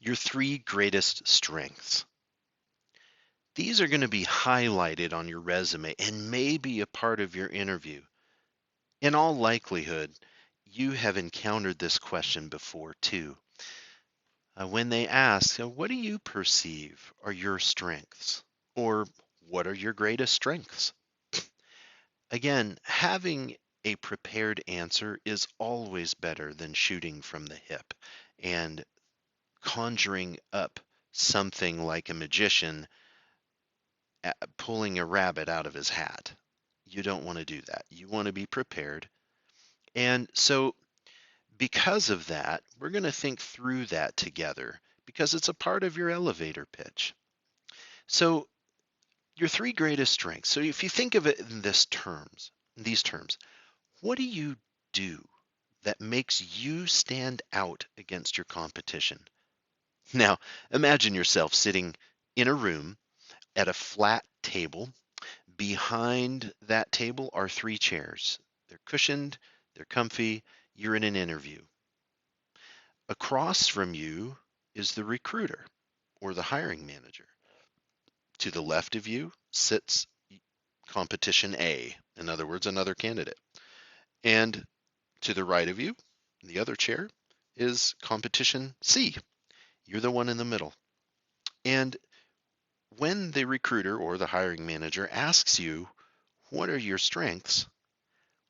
Your three greatest strengths. These are going to be highlighted on your resume and may be a part of your interview. In all likelihood, you have encountered this question before too. When they ask, what do you perceive are your strengths? Or what are your greatest strengths? Again, having a prepared answer is always better than shooting from the hip and conjuring up something like a magician pulling a rabbit out of his hat. You don't want to do that. You want to be prepared. And so, because of that, we're going to think through that together because it's a part of your elevator pitch. So, your three greatest strengths. So, if you think of it in these terms, what do you do that makes you stand out against your competition? Now, imagine yourself sitting in a room at a flat table. Behind that table are three chairs. They're cushioned, they're comfy, you're in an interview. Across from you is the recruiter or the hiring manager. To the left of you sits competition A, in other words, another candidate. And to the right of you, the other chair, is competition C. You're the one in the middle. And when the recruiter or the hiring manager asks you, what are your strengths?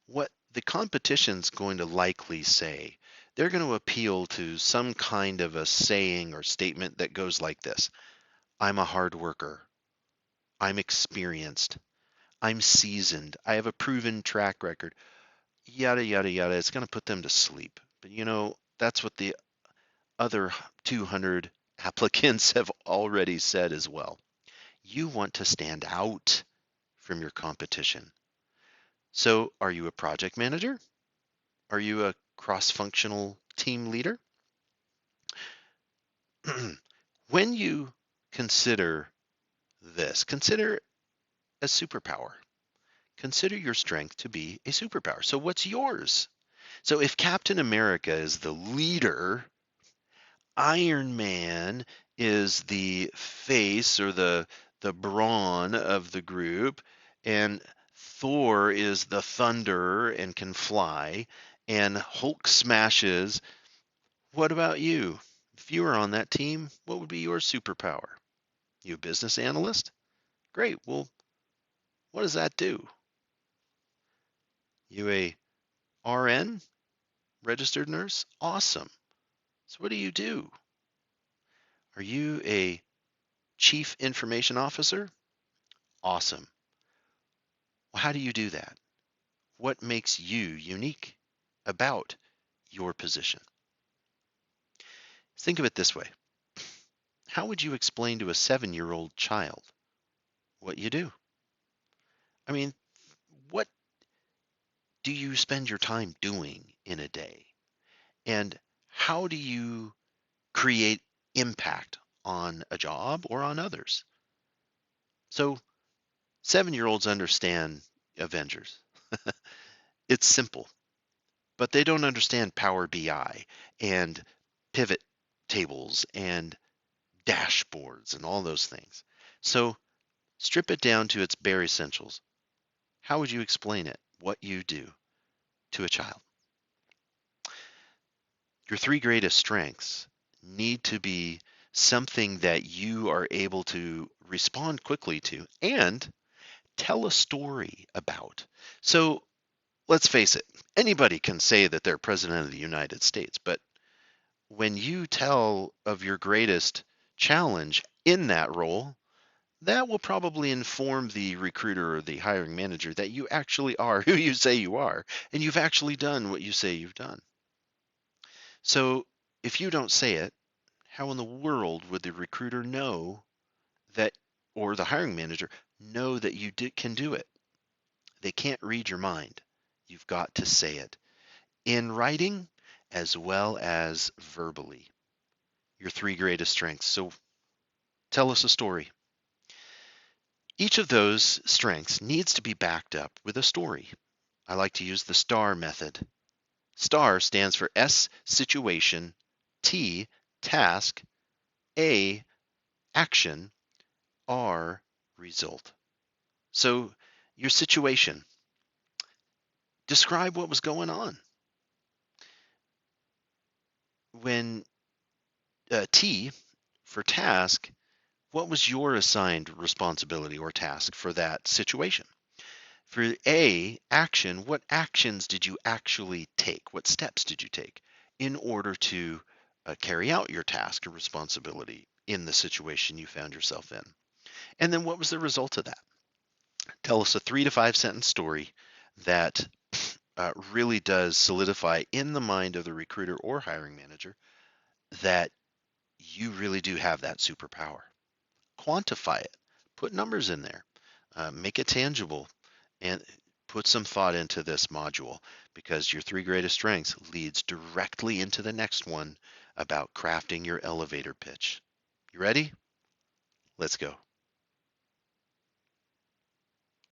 What the competition's going to likely say, they're going to appeal to some kind of a saying or statement that goes like this: I'm a hard worker. I'm experienced. I'm seasoned. I have a proven track record. Yada, yada, yada. It's going to put them to sleep. But that's what the other 200 applicants have already said as well. You want to stand out from your competition. So, are you a project manager? Are you a cross-functional team leader? When you consider this, consider a superpower. Consider your strength to be a superpower. So, what's yours? So, if Captain America is the leader, Iron Man is the face or the brawn of the group, and Thor is the thunder and can fly, and Hulk smashes. What about you? If you were on that team, what would be your superpower? You a business analyst? Great. Well, what does that do? You a RN, registered nurse? Awesome. So what do you do? Are you a chief information officer? Awesome. Well, how do you do that? What makes you unique about your position? Think of it this way. How would you explain to a 7-year-old child what you do? I mean, what do you spend your time doing in a day? And how do you create impact on a job or on others? So 7-year-olds understand Avengers. It's simple, but they don't understand Power BI and pivot tables and dashboards and all those things. So strip it down to its bare essentials. How would you explain it, what you do, to a child? Your three greatest strengths need to be something that you are able to respond quickly to and tell a story about. So let's face it, anybody can say that they're president of the United States, but when you tell of your greatest challenge in that role, that will probably inform the recruiter or the hiring manager that you actually are who you say you are, and you've actually done what you say you've done. So if you don't say it, how in the world would the recruiter know that, or the hiring manager know that you can do it? They can't read your mind. You've got to say it in writing as well as verbally. Your three greatest strengths. So tell us a story. Each of those strengths needs to be backed up with a story. I like to use the STAR method. STAR stands for S, situation, T, task, A, action, R, result. So your situation, describe what was going on. When T for task, what was your assigned responsibility or task for that situation? For A, action, what actions did you actually take? What steps did you take in order to carry out your task or responsibility in the situation you found yourself in? And then what was the result of that? Tell us a 3 to 5 sentence story that really does solidify in the mind of the recruiter or hiring manager that you really do have that superpower. Quantify it, put numbers in there, make it tangible, and put some thought into this module, because your 3 greatest strengths leads directly into the next one about crafting your elevator pitch. You ready? Let's go.